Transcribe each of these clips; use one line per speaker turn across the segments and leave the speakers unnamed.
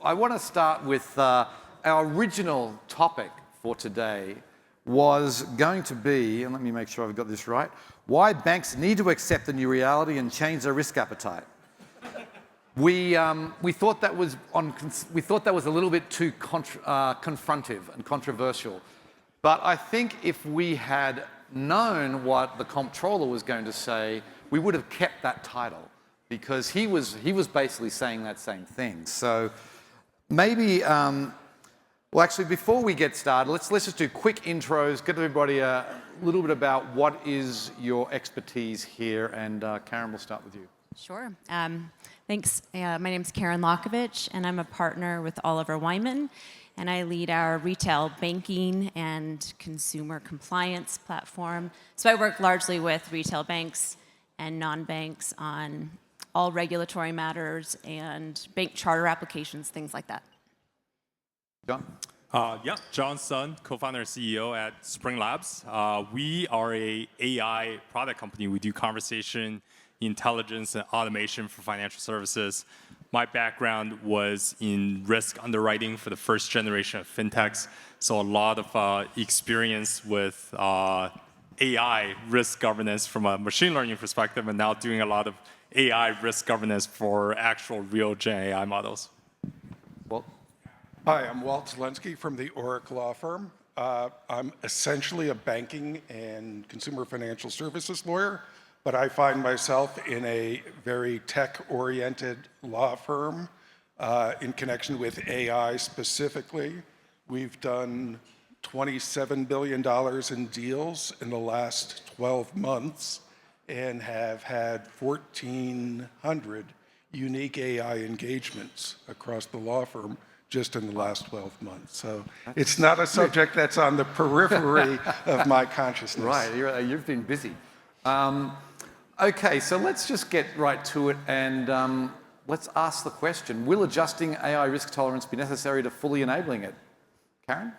I want to start with our original topic for today was going to be, and let me make sure I've got this right, why banks need to accept the new reality and change their risk appetite. We thought that was a little bit too confrontive and controversial, but I think if we had known what the comptroller was going to say, we would have kept that title, because he was basically saying that same thing. So maybe, well, actually, before we get started, let's just do quick intros, get everybody a little bit about what is your expertise here, and Karen, we'll start with you.
Sure. Thanks. My name's Karen Lockovich, and I'm a partner with Oliver Wyman, and I lead our retail banking and consumer compliance platform. So I work largely with retail banks and non-banks on all regulatory matters and bank charter applications, things like that.
John?
John Sun, co-founder and CEO at Spring Labs. We are a AI product company. We do conversation intelligence and automation for financial services. My background was in risk underwriting for the first generation of fintechs, so a lot of experience with AI risk governance from a machine learning perspective, and now doing a lot of AI risk governance for actual real Gen AI models.
Well,
hi, I'm Walt Zelensky from the Oracle Law Firm. I'm essentially a banking and consumer financial services lawyer, but I find myself in a very tech-oriented law firm in connection with AI specifically. We've done $27 billion in deals in the last 12 months and have had 1,400 unique AI engagements across the law firm just in the last 12 months. So it's not a subject that's on the periphery of my consciousness.
Right, you've been busy. Okay, so let's just get right to it, and let's ask the question, will adjusting AI risk tolerance be necessary to fully enabling it? Karen?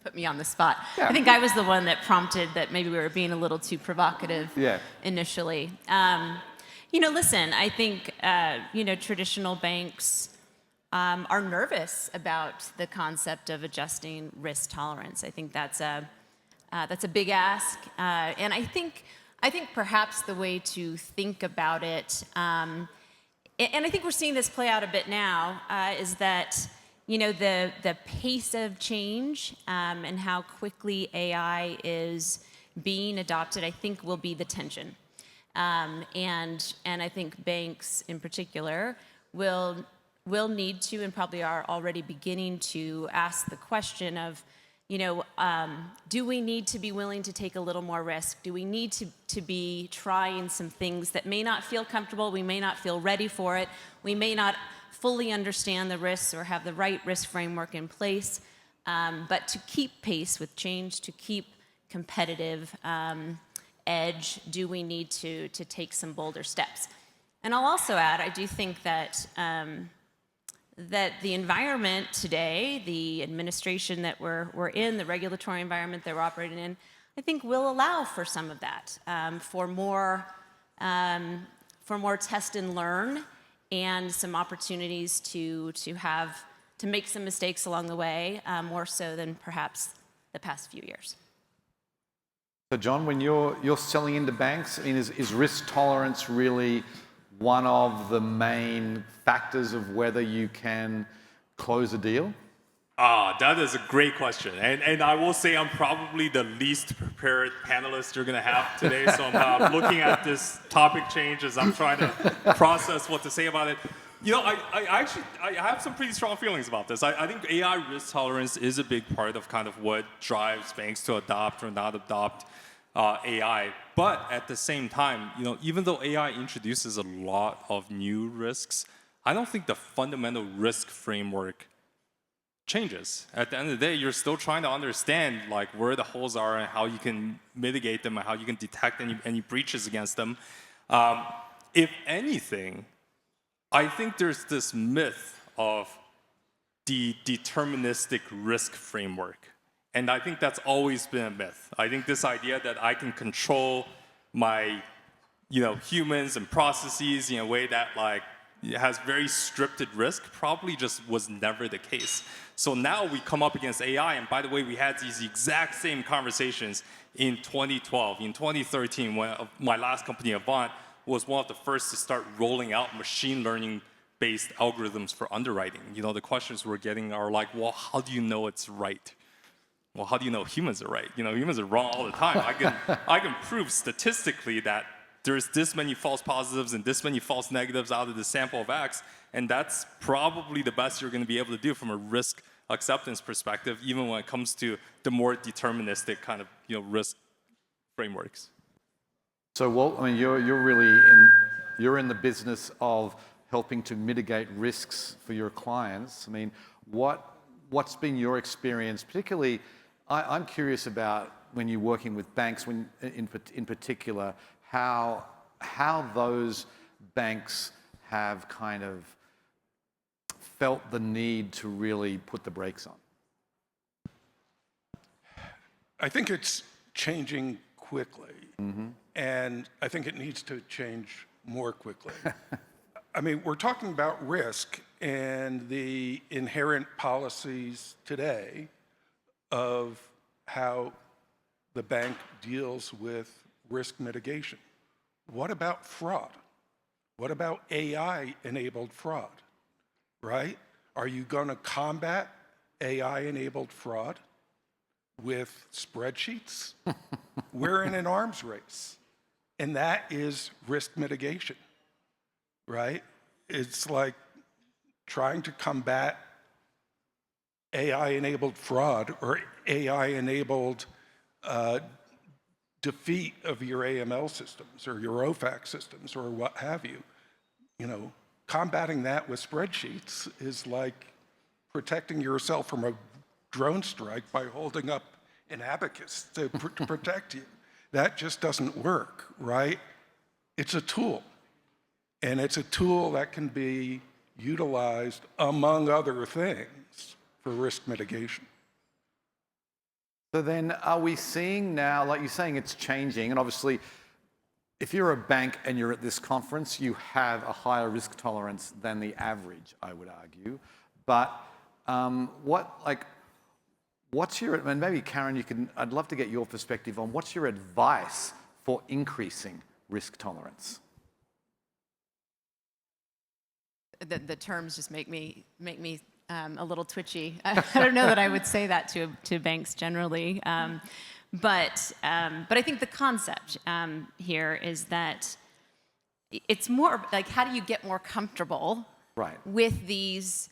Put me on the spot.
Yeah.
I think I was the one that prompted that maybe we were being a little too provocative initially. Listen, I think, traditional banks are nervous about the concept of adjusting risk tolerance. I think that's a big ask, and I think perhaps the way to think about it, and I think we're seeing this play out a bit now, is that the pace of change and how quickly AI is being adopted, I think will be the tension, and I think banks in particular will need to, and probably are already beginning to, ask the question of, do we need to be willing to take a little more risk? Do we need to be trying some things that may not feel comfortable? We may not feel ready for it. We may not fully understand the risks or have the right risk framework in place. But to keep pace with change, to keep competitive edge, do we need to take some bolder steps? And I'll also add, I do think that the environment today, the administration that we're in, the regulatory environment that we're operating in, I think will allow for some of that, for more test and learn, and some opportunities to make some mistakes along the way, more so than perhaps the past few years.
So John, when you're selling into banks, I mean, is risk tolerance really one of the main factors of whether you can close a deal?
That is a great question. And I will say I'm probably the least prepared panelist you're going to have today. So I'm looking at this topic change as I'm trying to process what to say about it. I have some pretty strong feelings about this. I think AI risk tolerance is a big part of kind of what drives banks to adopt or not adopt AI. But at the same time, even though AI introduces a lot of new risks, I don't think the fundamental risk framework changes. At the end of the day, you're still trying to understand where the holes are and how you can mitigate them and how you can detect any breaches against them. If anything, I think there's this myth of the deterministic risk framework. And I think that's always been a myth. I think this idea that I can control my humans and processes in a way that has very scripted risk probably just was never the case. So now we come up against AI, and by the way, we had these exact same conversations in 2012, in 2013, when my last company, Avant, was one of the first to start rolling out machine learning-based algorithms for underwriting. The questions we're getting are like, well, how do you know it's right? Well, how do you know humans are right? Humans are wrong all the time. I can prove statistically that there's this many false positives and this many false negatives out of the sample of X, and that's probably the best you're going to be able to do from a risk acceptance perspective, even when it comes to the more deterministic kind of risk frameworks.
So, Walt, I mean, you're in the business of helping to mitigate risks for your clients. I mean, what's been your experience, particularly? I'm curious about when you're working with banks, in particular, how those banks have kind of felt the need to really put the brakes on.
I think it's changing quickly, and I think it needs to change more quickly. I mean, we're talking about risk and the inherent policies today of how the bank deals with risk mitigation. What about fraud? What about AI-enabled fraud, right? Are you going to combat AI-enabled fraud with spreadsheets? We're in an arms race, and that is risk mitigation, right? It's like trying to combat AI-enabled fraud or AI-enabled defeat of your AML systems or your OFAC systems or what have you. Combating that with spreadsheets is like protecting yourself from a drone strike by holding up an abacus to protect you. That just doesn't work, right? It's a tool, and it's a tool that can be utilized, among other things, for risk mitigation.
So then are we seeing now, like you're saying, it's changing, and obviously if you're a bank and you're at this conference, you have a higher risk tolerance than the average, I would argue. But what's your, and maybe Karen, I'd love to get your perspective on what's your advice for increasing risk tolerance?
The terms just make me a little twitchy. I don't know that I would say that to banks generally, but I think the concept here is that it's more like, how do you get more comfortable with these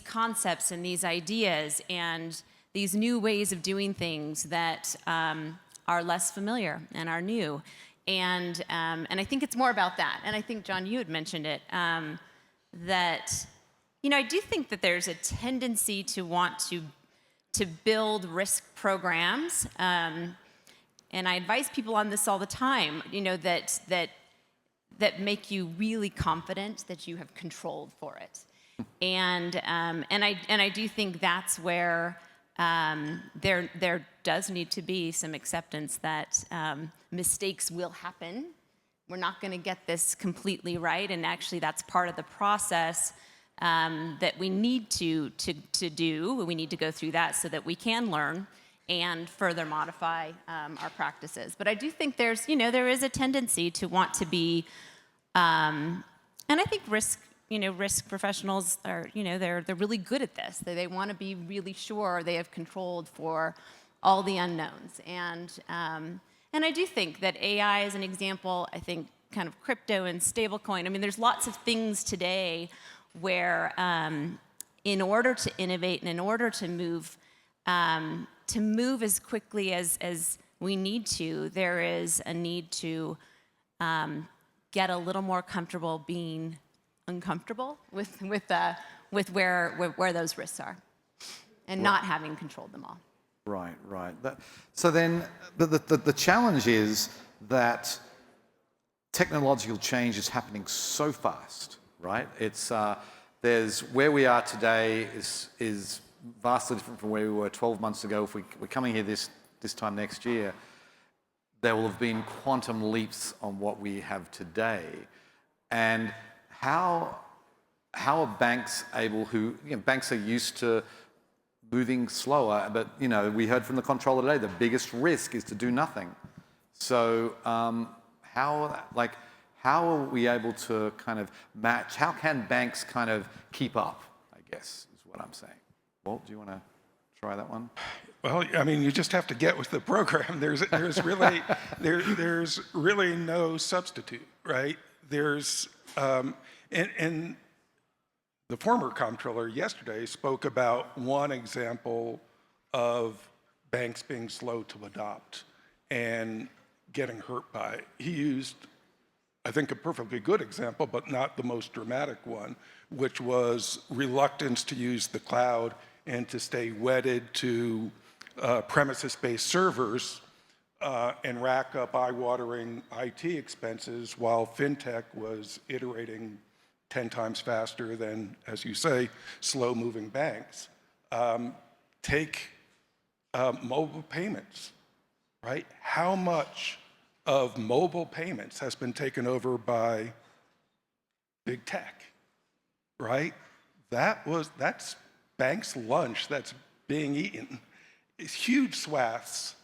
concepts and these ideas and these new ways of doing things that are less familiar and are new, and I think it's more about that. And I think, John, you had mentioned it, that I do think that there's a tendency to want to build risk programs, and I advise people on this all the time. That make you really confident that you have controlled for it, and I do think that's where there does need to be some acceptance that mistakes will happen. We're not going to get this completely right, and actually that's part of the process that we need to do. We need to go through that so that we can learn and further modify our practices. But I do think there is a tendency to want to be, and I think risk professionals are, they're really good at this. They want to be really sure they have controlled for all the unknowns. And I do think that AI is an example. I think kind of crypto and stablecoin. I mean, there's lots of things today where in order to innovate and in order to move as quickly as we need to, there is a need to get a little more comfortable being uncomfortable with where those risks are and not having controlled them all.
Right. So then the challenge is that technological change is happening so fast, right? It's there's where we are today is vastly different from where we were 12 months ago. If we're coming here this time next year, there will have been quantum leaps on what we have today. And how are banks able banks are used to moving slower, but we heard from the controller today, the biggest risk is to do nothing. So how are we able to kind of match, how can banks kind of keep up, I guess, is what I'm saying. Walt, do you want to try that one?
Well, I mean, you just have to get with the program. There's really no substitute, right? And the former comptroller yesterday spoke about one example of banks being slow to adopt and getting hurt by it. He used, I think, a perfectly good example, but not the most dramatic one, which was reluctance to use the cloud and to stay wedded to premises-based servers and rack up eye-watering IT expenses while fintech was iterating 10 times faster than, as you say, slow-moving banks. Take mobile payments, right? How much of mobile payments has been taken over by big tech, right? That's banks' lunch that's being eaten. It's huge swaths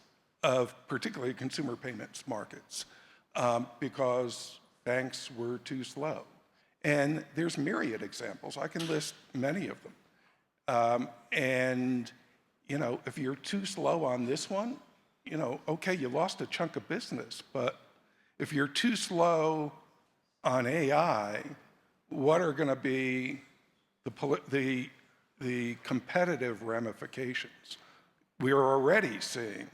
of particularly consumer payments markets because banks were too slow. And there's myriad examples. I can list many of them. If you're too slow on this one, okay, you lost a chunk of business, but if you're too slow on AI, what are going to be the competitive ramifications? We are already seeing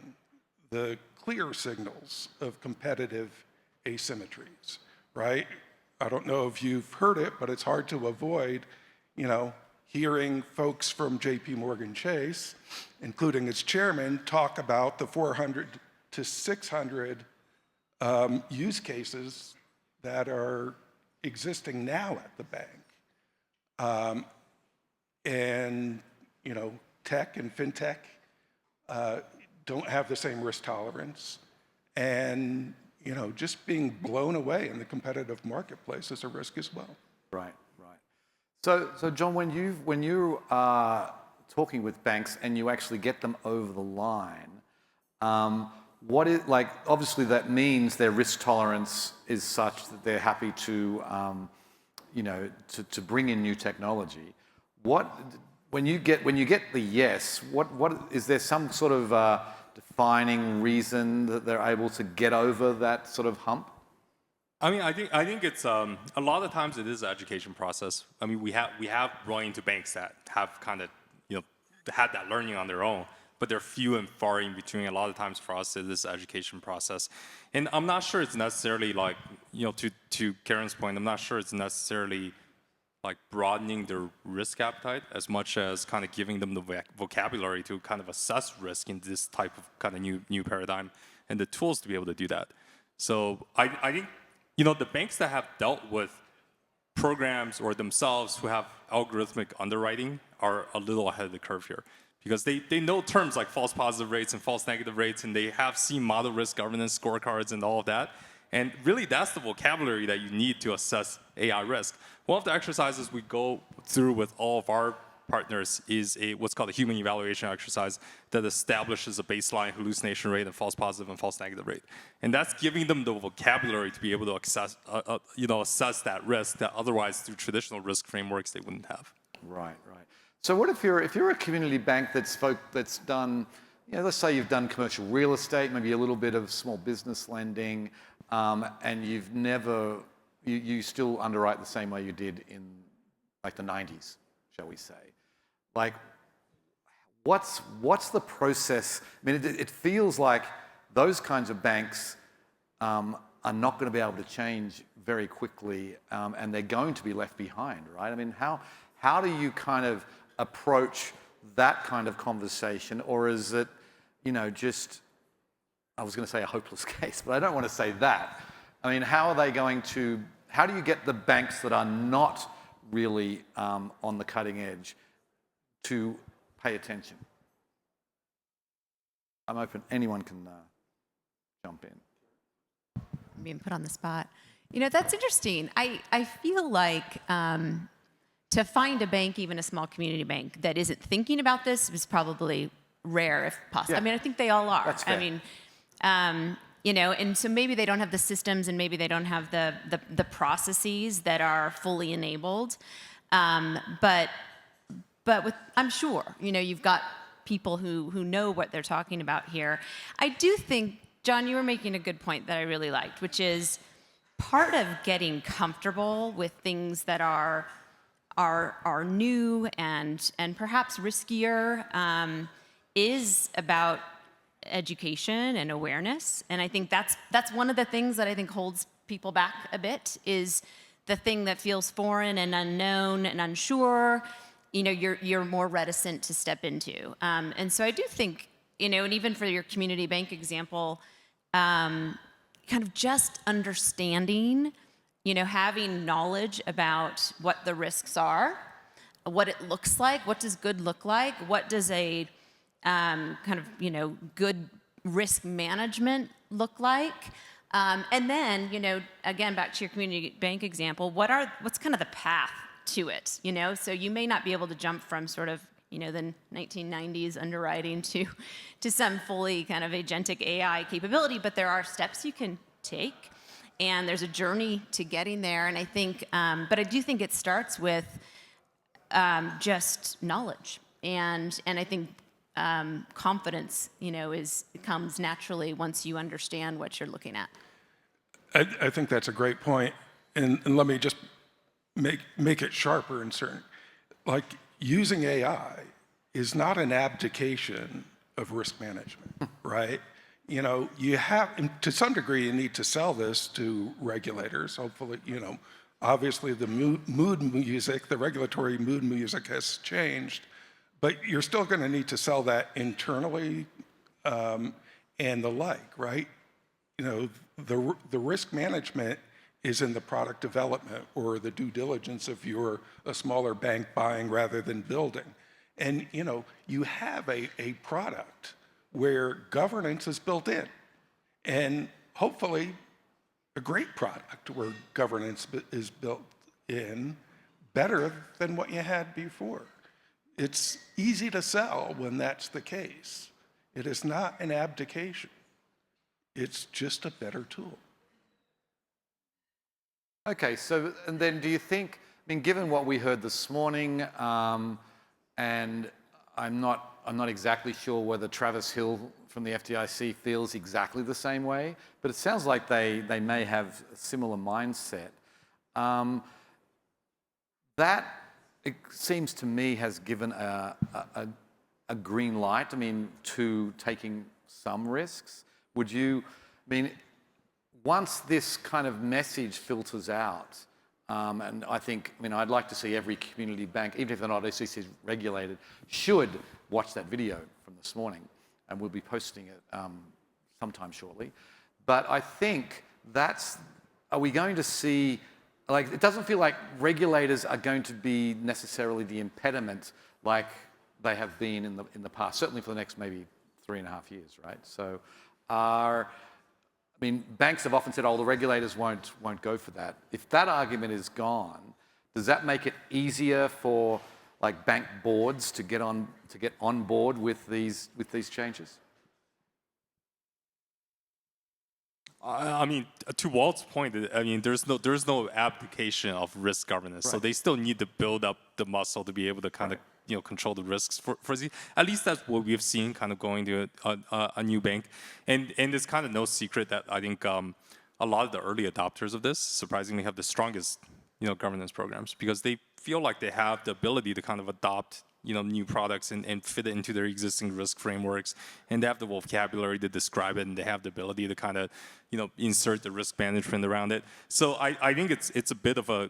the clear signals of competitive asymmetries, right? I don't know if you've heard it, but it's hard to avoid, hearing folks from JP Morgan Chase, including its chairman, talk about the 400 to 600 use cases that are existing now at the bank. Tech and fintech don't have the same risk tolerance. And just being blown away in the competitive marketplace is a risk as well.
Right. So John, when you are talking with banks and you actually get them over the line, obviously that means their risk tolerance is such that they're happy to bring in new technology. When you get the yes, what is there some sort of defining reason that they're able to get over that sort of hump?
I mean, I think it's a lot of times it is an education process. I mean, we have run into banks that have kind of had that learning on their own, but they're few and far in between. A lot of times for us, it is an education process, and I'm not sure it's necessarily like to Karen's point. I'm not sure it's necessarily like broadening their risk appetite as much as kind of giving them the vocabulary to kind of assess risk in this type of kind of new paradigm and the tools to be able to do that. So I think the banks that have dealt with programs or themselves who have algorithmic underwriting are a little ahead of the curve here because they know terms like false positive rates and false negative rates, and they have seen model risk governance scorecards and all of that. And really, that's the vocabulary that you need to assess AI risk. One of the exercises we go through with all of our partners is what's called a human evaluation exercise that establishes a baseline hallucination rate and false positive and false negative rate. And that's giving them the vocabulary to be able to assess that risk that otherwise through traditional risk frameworks they wouldn't have.
Right. So what if you're a community bank that's done, let's say you've done commercial real estate, maybe a little bit of small business lending, and you've never, you still underwrite the same way you did in like the 90s, shall we say. Like, what's the process? I mean, it feels like those kinds of banks are not going to be able to change very quickly, and they're going to be left behind, right? I mean, how do you kind of approach that kind of conversation, or is it, just, I was going to say a hopeless case, but I don't want to say that. I mean, how do you get the banks that are not really on the cutting edge to pay attention? I'm open. Anyone can jump in.
I'm being put on the spot. You know, that's interesting. I feel like to find a bank, even a small community bank, that isn't thinking about this is probably rare, if possible.
Yeah.
I mean, I think they all are.
That's fair.
I mean, you know, and so maybe they don't have the systems and maybe they don't have the processes that are fully enabled. But with, I'm sure, you know, you've got people who know what they're talking about here. I do think, John, you were making a good point that I really liked, which is part of getting comfortable with things that are new and perhaps riskier is about education and awareness. And I think that's one of the things that I think holds people back a bit, is the thing that feels foreign and unknown and unsure, you know, you're more reticent to step into. And so I do think, you know, and even for your community bank example, kind of just understanding, you know, having knowledge about what the risks are, what it looks like, what does good look like, what does a kind of, you know, good risk management look like, and then, you know, again, back to your community bank example, what's kind of the path to it, you know? So you may not be able to jump from sort of, you know, the 1990s underwriting to some fully kind of agentic AI capability, but there are steps you can take, and there's a journey to getting there. And I think, but I do think it starts with just knowledge, and I think confidence, you know, comes naturally once you understand what you're looking at.
I think that's a great point. And let me just make it sharper in certain, like using AI is not an abdication of risk management, right? You know, you have, to some degree, you need to sell this to regulators. Hopefully, you know, obviously the mood music, the regulatory mood music has changed, but you're still going to need to sell that internally and the like, right? You know, the risk management is in the product development or the due diligence if you're a smaller bank buying rather than building. And, you know, you have a product where governance is built in, and hopefully a great product where governance is built in better than what you had before. It's easy to sell when that's the case. It is not an abdication. It's just a better tool.
Okay, so and then do you think, I mean, given what we heard this morning, and I'm not exactly sure whether Travis Hill from the FDIC feels exactly the same way, but it sounds like they may have a similar mindset. That, it seems to me, has given a green light, I mean, to taking some risks. Would you, I mean, once this kind of message filters out, and I think, I mean, I'd like to see every community bank, even if they're not SEC regulated, should watch that video from this morning, and we'll be posting it sometime shortly. But I think are we going to see, like, it doesn't feel like regulators are going to be necessarily the impediment like they have been in the past, certainly for the next maybe 3.5 years, right? So I mean, banks have often said, oh, the regulators won't go for that. If that argument is gone, does that make it easier for like bank boards to get on board with these changes?
I mean, to Walt's point, I mean, there's no abdication of risk governance, right. So they still need to build up the muscle to be able to kind of, you know, control the risks for at least that's what we've seen kind of going to a new bank, and it's kind of no secret that I think a lot of the early adopters of this surprisingly have the strongest, you know, governance programs, because they feel like they have the ability to kind of adopt, you know, new products and fit it into their existing risk frameworks, and they have the vocabulary to describe it, and they have the ability to kind of, you know, insert the risk management around it. So I think it's a bit of a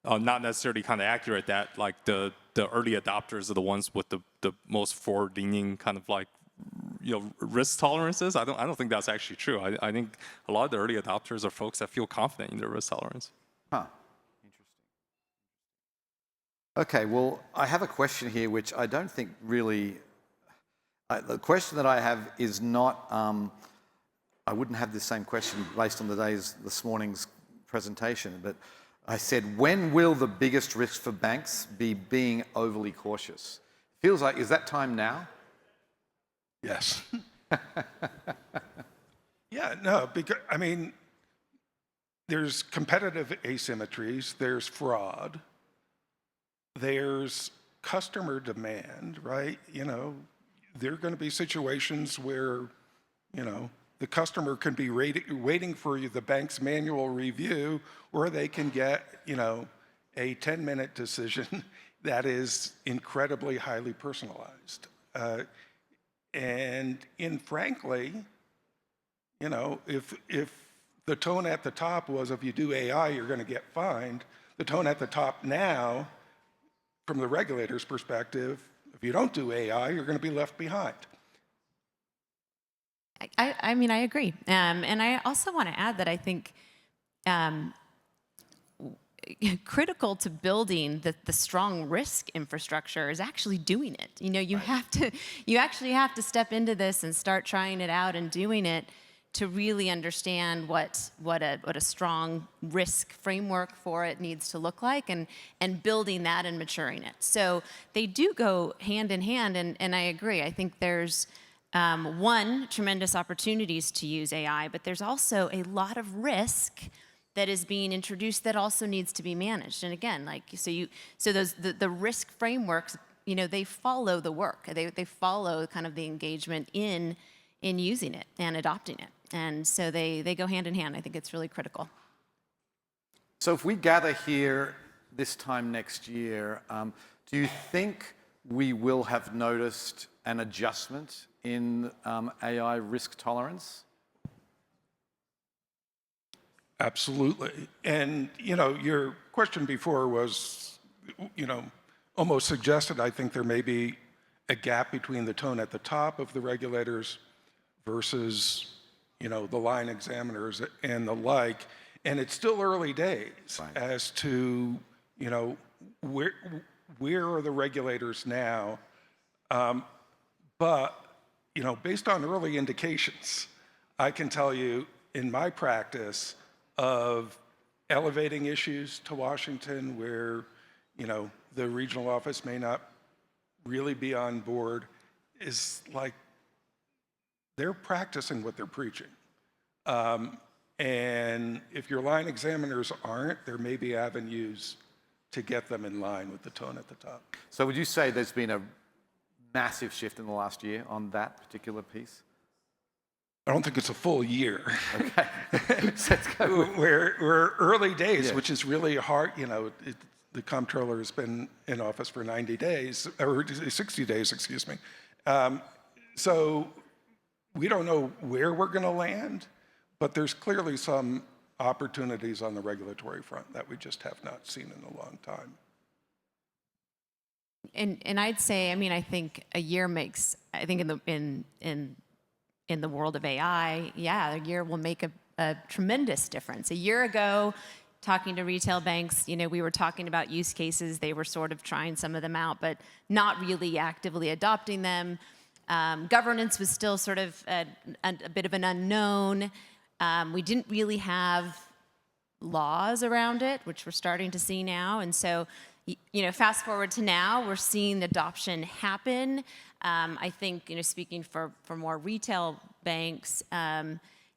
not necessarily kind of accurate that like the early adopters are the ones with the most forward-leaning kind of like, you know, risk tolerances. I don't think that's actually true. I think a lot of the early adopters are folks that feel confident in their risk tolerance.
Huh. Okay, well, I have a question here which I don't think really, the question that I have is not I wouldn't have the same question based on this morning's presentation, but I said, when will the biggest risk for banks be being overly cautious? Feels like, is that time now?
Yes. Yeah, no, because, I mean, there's competitive asymmetries, there's fraud, there's customer demand, right? You know, there are going to be situations where, you know, the customer can be waiting for the bank's manual review, or they can get, you know, a 10-minute decision that is incredibly highly personalized. And frankly, you know, if the tone at the top was, if you do AI, you're going to get fined, the tone at the top now, from the regulator's perspective, if you don't do AI, you're going to be left behind.
I mean, I agree. And I also want to add that I think critical to building the strong risk infrastructure is actually doing it. You know, you actually have to step into this and start trying it out and doing it to really understand what a strong risk framework for it needs to look like, and building that and maturing it. So they do go hand in hand, and I agree. I think there's one, tremendous opportunities to use AI, but there's also a lot of risk that is being introduced that also needs to be managed. And again, like, so the risk frameworks, you know, they follow the work. They follow kind of the engagement in using it and adopting it. And so they go hand in hand. I think it's really critical.
So if we gather here this time next year, do you think we will have noticed an adjustment in AI risk tolerance?
Absolutely. And, you know, your question before was, you know, almost suggested, I think there may be a gap between the tone at the top of the regulators versus, you know, the line examiners and the like. And it's still early days as to, you know, where are the regulators now? But, you know, based on early indications, I can tell you in my practice of elevating issues to Washington where, you know, the regional office may not really be on board, is like they're practicing what they're preaching. And if your line examiners aren't, there may be avenues to get them in line with the tone at the top.
So would you say there's been a massive shift in the last year on that particular piece?
I don't think it's a full year.
Okay. Let's go.
We're early days, which is really hard. You know, the comptroller has been in office for 90 days, or 60 days, excuse me. So we don't know where we're going to land, but there's clearly some opportunities on the regulatory front that we just have not seen in a long time.
And I'd say, I mean, I think a year makes, I think in the world of AI, yeah, a year will make a tremendous difference. A year ago, talking to retail banks, you know, we were talking about use cases. They were sort of trying some of them out, but not really actively adopting them. Governance was still sort of a bit of an unknown. We didn't really have laws around it, which we're starting to see now. And so, you know, fast forward to now, we're seeing adoption happen. I think, you know, speaking for more retail banks,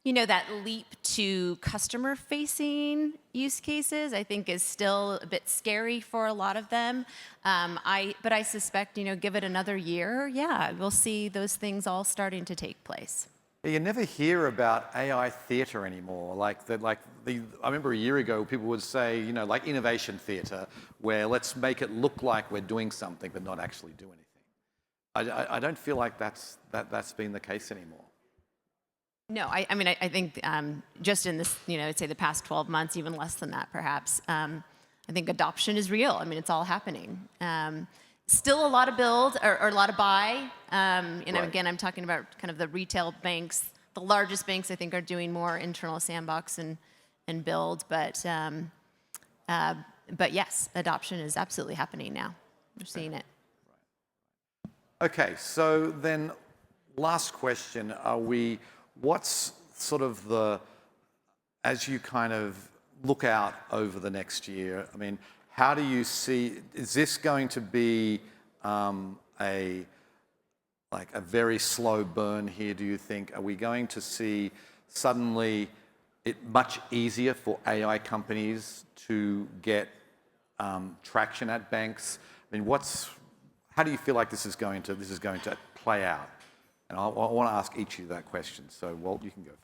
you know, that leap to customer-facing use cases, I think, is still a bit scary for a lot of them. But I suspect, you know, give it another year, yeah, we'll see those things all starting to take place.
You never hear about AI theatre anymore. I remember a year ago, people would say, you know, like innovation theatre, where let's make it look like we're doing something, but not actually do anything. I don't feel like that's been the case anymore.
No, I mean, I think just in this, you know, I'd say the past 12 months, even less than that, perhaps, I think adoption is real. I mean, it's all happening. Still a lot of build or a lot of buy. You know, again, I'm talking about kind of the retail banks. The largest banks, I think, are doing more internal sandbox and build. But yes, adoption is absolutely happening now. We're seeing it.
Okay, so then last question, what's sort of as you kind of look out over the next year, I mean, how do you see, is this going to be a very slow burn here, do you think? Are we going to see suddenly it much easier for AI companies to get traction at banks? I mean, how do you feel like this is going to play out? And I want to ask each of you that question. So, Walt, you can go first.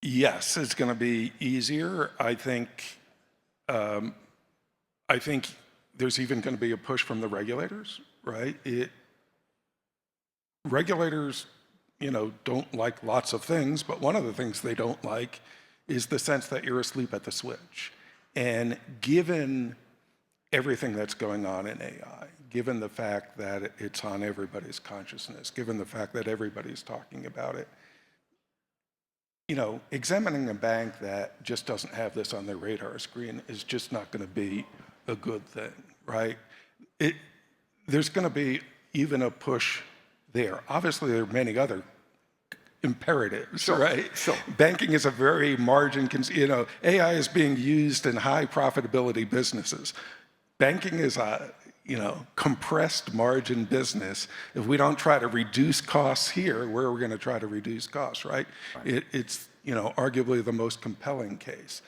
Yes, it's going to be easier. I think there's even going to be a push from the regulators, right? Regulators, don't like lots of things, but one of the things they don't like is the sense that you're asleep at the switch. And given everything that's going on in AI, given the fact that it's on everybody's consciousness, given the fact that everybody's talking about it, examining a bank that just doesn't have this on their radar screen is just not going to be a good thing, right? There's going to be even a push there. Obviously, there are many other imperatives, right?
Sure.
Banking is a very AI is being used in high profitability businesses. Banking is a compressed margin business. If we don't try to reduce costs here, where are we going to try to reduce costs, right? It's arguably the most compelling case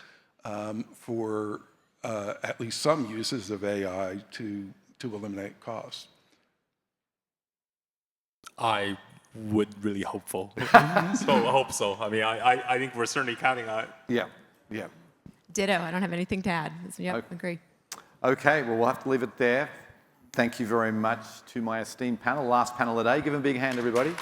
for at least some uses of AI to eliminate costs.
I would really hope so. I hope so. I mean, I think we're certainly counting on it.
Yeah.
Ditto. I don't have anything to add. Yep, agree.
Okay, well, we'll have to leave it there. Thank you very much to my esteemed panel. Last panel of the day. Give them a big hand, everybody.